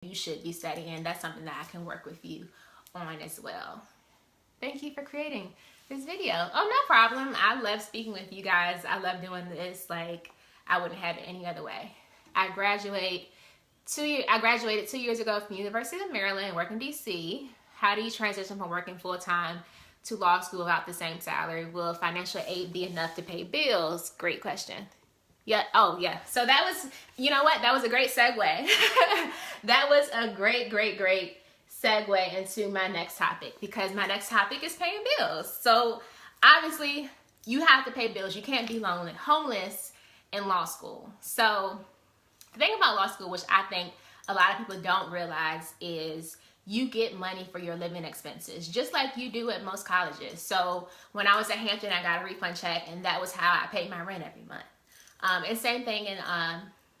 you should be studying. That's something that I can work with you on as well. Thank you for creating this video. Oh, no problem. I love speaking with you guys. I love doing this. Like, I wouldn't have it any other way. I graduated 2 years ago from the University of Maryland, working in DC. How do you transition from working full-time to law school without the same salary? Will financial aid be enough to pay bills? Great question. Yeah. Oh, yeah. So that was, you know what? That was a great segue. That was a great segue into my next topic, because my next topic is paying bills. So obviously you have to pay bills. You can't be lonely, homeless in law school. So the thing about law school, which I think a lot of people don't realize, is you get money for your living expenses, just like you do at most colleges. So when I was at Hampton, I got a refund check, and that was how I paid my rent every month. And same thing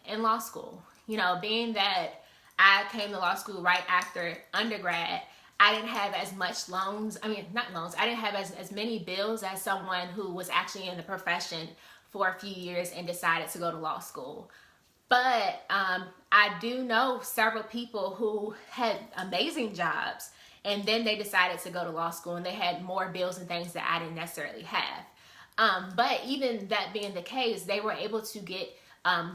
in law school. You know, being that I came to law school right after undergrad, I didn't have as much loans. I mean, not loans. I didn't have as many bills as someone who was actually in the profession for a few years and decided to go to law school. But I do know several people who had amazing jobs, and then they decided to go to law school, and they had more bills and things that I didn't necessarily have. But even that being the case, they were able to get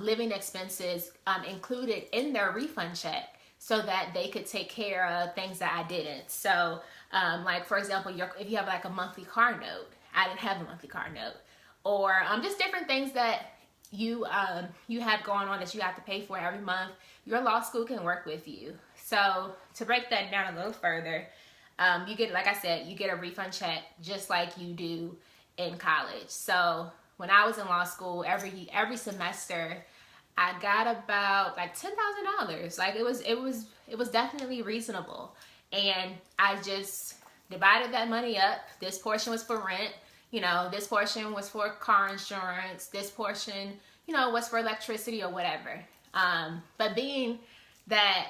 living expenses included in their refund check, so that they could take care of things that I didn't. So like, for example, if you have like a monthly car note, I didn't have a monthly car note, or just different things that you have going on that you have to pay for every month. Your law school can work with you. So to break that down a little further, you get, like I said, you get a refund check just like you do in college. So when I was in law school, every semester I got about like $10,000. Like it was definitely reasonable, and I just divided that money up. This portion was for rent, you know, this portion was for car insurance, this portion, you know, was for electricity or whatever. But being that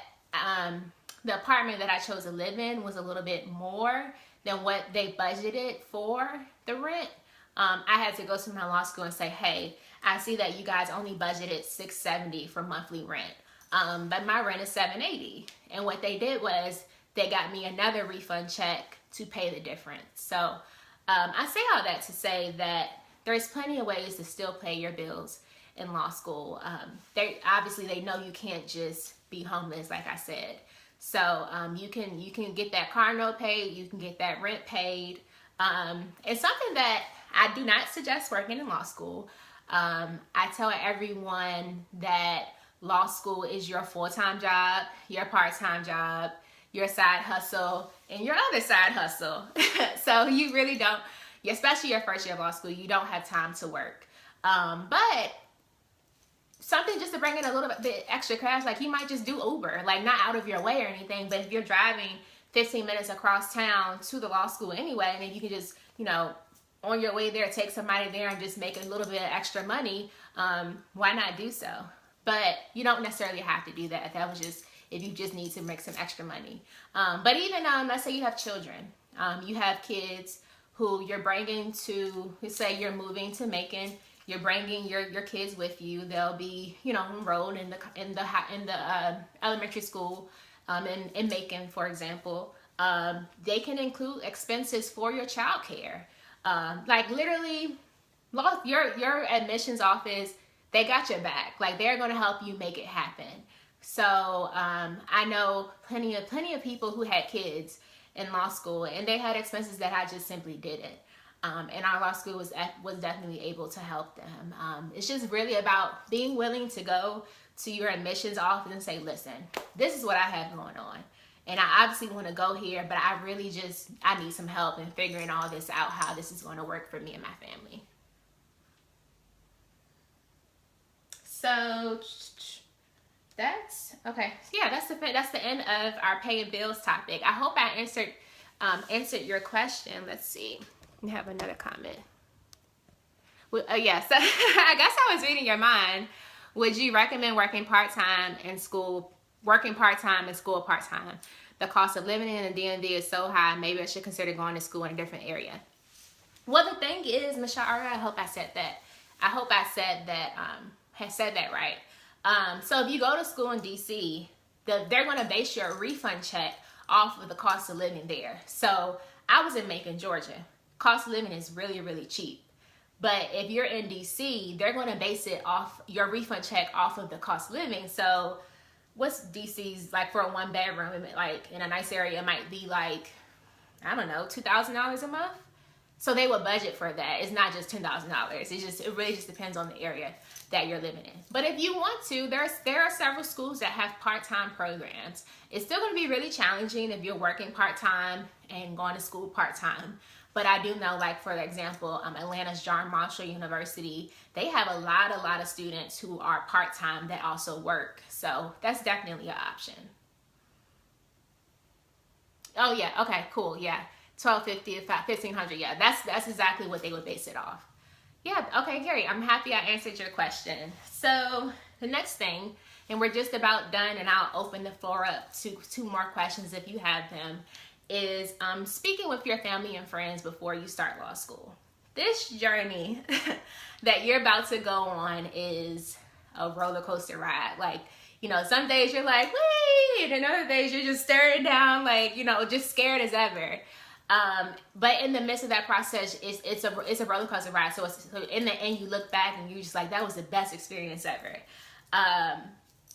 the apartment that I chose to live in was a little bit more than what they budgeted for the rent, I had to go to my law school and say, hey, I see that you guys only budgeted $670 for monthly rent, but my rent is $780. And what they did was they got me another refund check to pay the difference. So I say all that to say that there's plenty of ways to still pay your bills in law school. They know you can't just be homeless, like I said. So you can get that car note paid, you can get that rent paid. It's something that I do not suggest working in law school. I tell everyone that law school is your full-time job, your part-time job, your side hustle, and your other side hustle. So you really don't, especially your first year of law school, you don't have time to work. But something just to bring in a little bit extra cash, like you might just do Uber, like not out of your way or anything, but if you're driving 15 minutes across town to the law school anyway, and then you can just, you know, on your way there, take somebody there and just make a little bit of extra money, why not do so? But you don't necessarily have to do that. That was just if you just need to make some extra money. But even, let's say you have children. You have kids who you're bringing to, let's say you're moving to Macon, you're bringing your kids with you. They'll be, you know, enrolled in the elementary school in Macon, for example. They can include expenses for your child care. Like literally, your admissions office, they got your back. Like they're going to help you make it happen. So I know plenty of people who had kids in law school, and they had expenses that I just simply didn't. And our law school was definitely able to help them. It's just really about being willing to go to your admissions office and say, listen, this is what I have going on. And I obviously want to go here, but I need some help in figuring all this out, how this is going to work for me and my family. So that's okay. Yeah, that's the end of our paying bills topic. I hope I answered your question. Let's see. We have another comment. Well, yes, I guess I was reading your mind. Would you recommend working part-time in school, working part-time in school part-time? The cost of living in the DMV is so high, maybe I should consider going to school in a different area. Well, the thing is, Michelle, I hope I said that. I hope I said that, right. So if you go to school in DC, they're going to base your refund check off of the cost of living there. So I was in Macon, Georgia. Cost of living is really, really cheap. But if you're in DC, they're going to base it off your refund check off of the cost of living. So what's DC's like for a 1-bedroom? Like in a nice area, it might be like, I don't know, $2,000 a month. So they would budget for that. It's not just $10,000. It really just depends on the area that you're living in. But if you want to, there are several schools that have part-time programs. It's still going to be really challenging if you're working part-time and going to school part-time. But I do know, like for example, Atlanta's John Marshall University, they have a lot of students who are part-time that also work. So that's definitely an option. Oh yeah, okay, cool, yeah. $1,250 to $1,500, yeah, that's exactly what they would base it off. Yeah, okay, Gary, I'm happy I answered your question. So the next thing, and we're just about done, and I'll open the floor up to 2 more questions if you have them, is speaking with your family and friends before you start law school. This journey that you're about to go on is a roller coaster ride. Like, you know, some days you're like, wait, and other days you're just staring down, like, you know, just scared as ever. But in the midst of that process, it's a roller coaster ride. So in the end, you look back and you're just like, that was the best experience ever.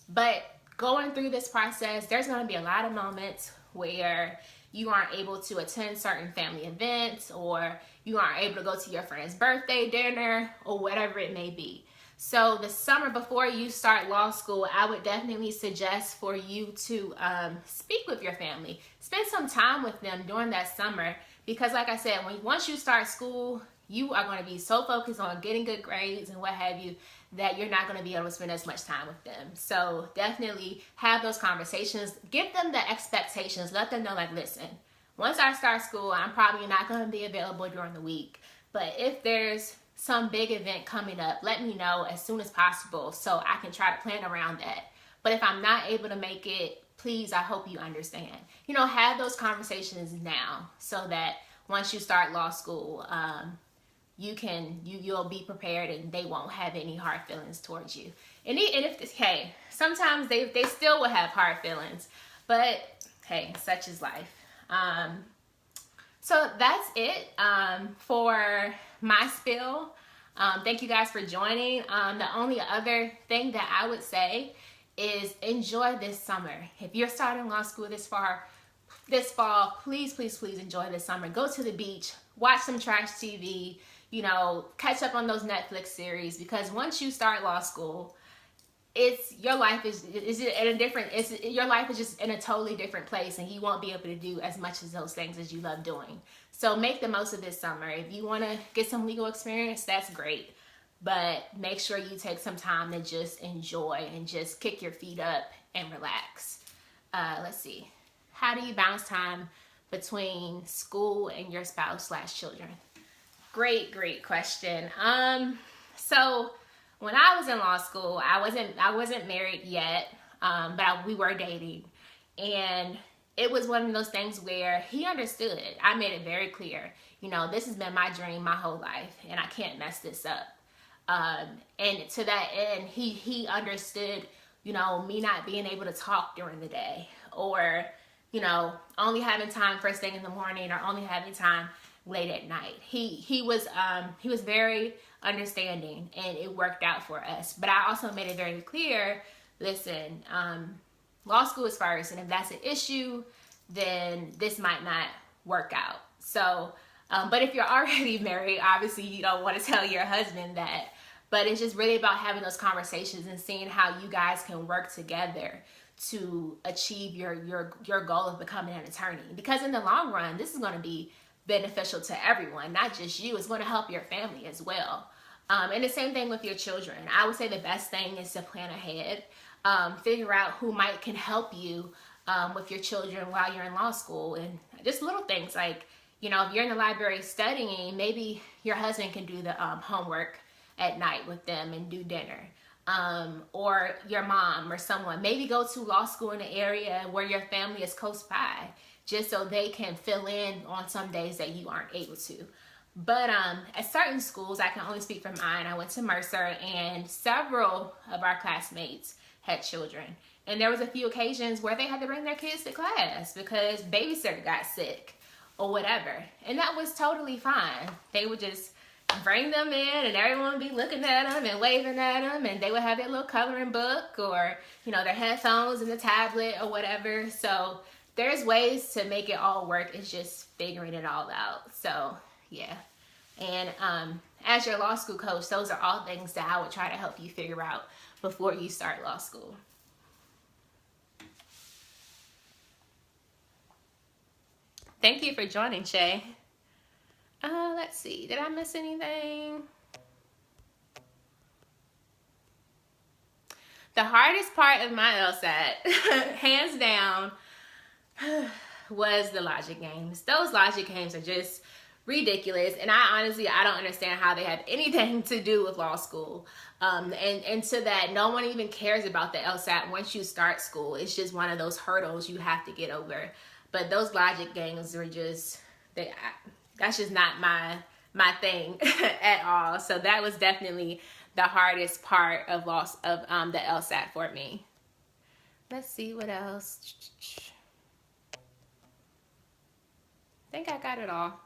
But going through this process, there's going to be a lot of moments where you aren't able to attend certain family events, or you aren't able to go to your friend's birthday dinner, or whatever it may be. So the summer before you start law school, I would definitely suggest for you to speak with your family. Spend some time with them during that summer, because like I said, once you start school, you are going to be so focused on getting good grades and what have you, that you're not going to be able to spend as much time with them. So definitely have those conversations. Give them the expectations. Let them know, like, listen, once I start school, I'm probably not going to be available during the week. But if there's some big event coming up, let me know as soon as possible so I can try to plan around that. But if I'm not able to make it, please, I hope you understand. You know, have those conversations now so that once you start law school, you'll be prepared and they won't have any hard feelings towards you. And if hey, sometimes they still will have hard feelings, but hey, such is life. So that's it for my spill. Thank you guys for joining. The only other thing that I would say is enjoy this summer. If you're starting law school this fall, please enjoy this summer. Go to the beach, watch some trash TV, you know, catch up on those Netflix series, because once you start law school, your life is just in a totally different place, and you won't be able to do as much of those things as you love doing. So make the most of this summer. If you want to get some legal experience, that's great, but make sure you take some time to just enjoy and just kick your feet up and relax. Let's see. How do you balance time between school and your spouse/children? Great question. So when I was in law school, I wasn't married yet, but we were dating, and it was one of those things where he understood. I made it very clear, you know, this has been my dream my whole life, and I can't mess this up. And to that end, he understood, you know, me not being able to talk during the day, or, you know, only having time first thing in the morning, or only having time late at night. He was very understanding, and it worked out for us. But I also made it very clear, listen, law school is first, and if that's an issue, then this might not work out. So, but if you're already married, obviously you don't want to tell your husband that. But it's just really about having those conversations and seeing how you guys can work together to achieve your goal of becoming an attorney. Because in the long run, this is going to be beneficial to everyone, not just you. It's going to help your family as well. And the same thing with your children. I would say the best thing is to plan ahead. Figure out who can help you with your children while you're in law school. And just little things like, you know, if you're in the library studying, maybe your husband can do the homework at night with them and do dinner. Or your mom or someone. Maybe go to law school in an area where your family is close by, just so they can fill in on some days that you aren't able to. But at certain schools, I can only speak for mine. I went to Mercer, and several of our classmates had children. And there was a few occasions where they had to bring their kids to class because babysitter got sick or whatever. And that was totally fine. They would just bring them in and everyone would be looking at them and waving at them, and they would have their little coloring book or, you know, their headphones and the tablet or whatever. So there's ways to make it all work. It's just figuring it all out. So yeah. And as your law school coach, those are all things that I would try to help you figure out before you start law school. Thank you for joining, Shay. Let's see. Did I miss anything? The hardest part of my LSAT, hands down, was the logic games. Those logic games are just ridiculous, and I don't understand how they have anything to do with law school. And to that, no one even cares about the LSAT once you start school. It's just one of those hurdles you have to get over. But those logic games were just, that's just not my thing at all. So that was definitely the hardest part of the LSAT for me. Let's see what else. I think I got it all.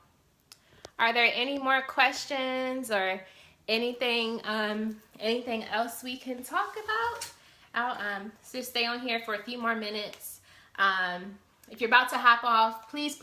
Are there any more questions or anything else we can talk about? I'll just stay on here for a few more minutes. If you're about to hop off, please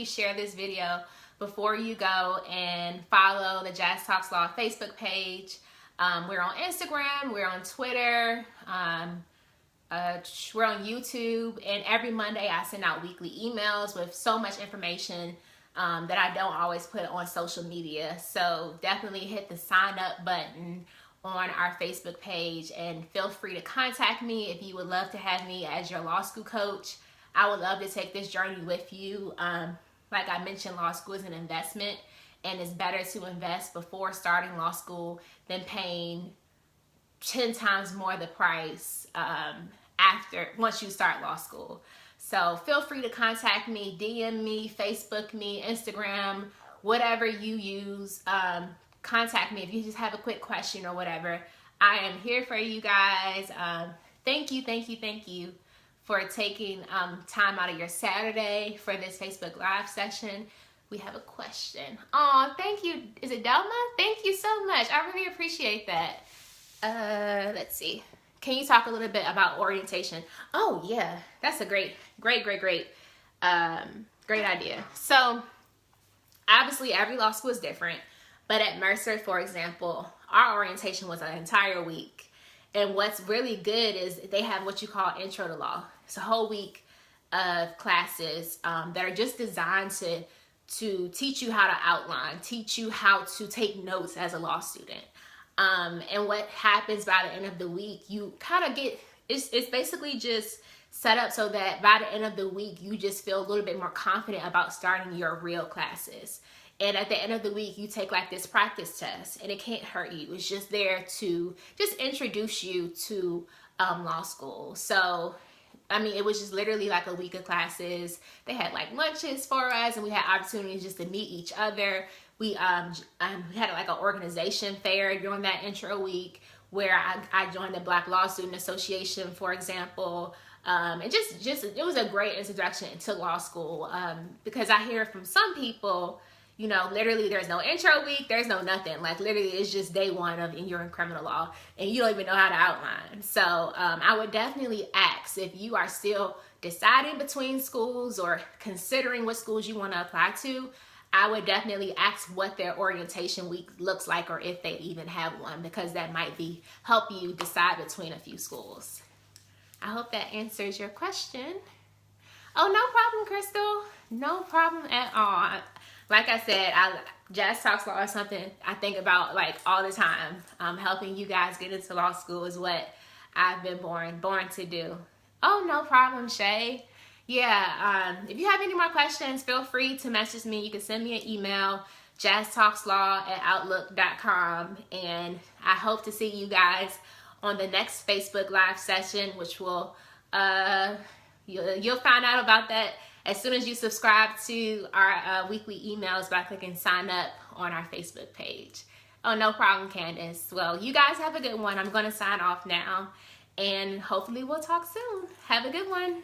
share this video before you go, and follow the Jas Talks Law Facebook page. We're on Instagram, we're on Twitter, we're on YouTube, and every Monday I send out weekly emails with so much information that I don't always put on social media. So definitely hit the sign up button on our Facebook page, and feel free to contact me if you would love to have me as your law school coach. I would love to take this journey with you. Like I mentioned, law school is an investment, and it's better to invest before starting law school than paying 10 times more the price once you start law school. So feel free to contact me, DM me, Facebook me, Instagram, whatever you use. Contact me if you just have a quick question or whatever. I am here for you guys. Thank you for taking time out of your Saturday for this Facebook Live session. We have a question. Oh, thank you. Is it Delma? Thank you so much. I really appreciate that. Let's see. Can you talk a little bit about orientation? Oh yeah, that's a great idea. So obviously every law school is different, but at Mercer, for example, our orientation was an entire week. And what's really good is they have what you call intro to law. It's a whole week of classes that are just designed to teach you how to outline, teach you how to take notes as a law student. And what happens by the end of the week, you kind of get, it's basically just set up so that by the end of the week, you just feel a little bit more confident about starting your real classes. And at the end of the week, you take like this practice test, and it can't hurt you. It's just there to just introduce you to law school. So, I mean, it was just literally like a week of classes. They had like lunches for us, and we had opportunities just to meet each other. We had like an organization fair during that intro week where I joined the Black Law Student Association, for example. And just it was a great introduction to law school because I hear from some people, you know, literally there's no intro week, there's no nothing. Like literally it's just day one of you're in criminal law and you don't even know how to outline. So I would definitely ask if you are still deciding between schools or considering what schools you want to apply to. I would definitely ask what their orientation week looks like, or if they even have one, because that might help you decide between a few schools. I hope that answers your question. Oh, no problem, Crystal. No problem at all. Like I said, Jas Talks Law is something I think about like all the time. Helping you guys get into law school is what I've been born to do. Oh, no problem, Shay. Yeah, if you have any more questions, feel free to message me. You can send me an email, jastalkslaw@outlook.com. And I hope to see you guys on the next Facebook Live session, which will, you'll find out about that as soon as you subscribe to our weekly emails by clicking sign up on our Facebook page. Oh, no problem, Candace. Well, you guys have a good one. I'm going to sign off now. And hopefully we'll talk soon. Have a good one.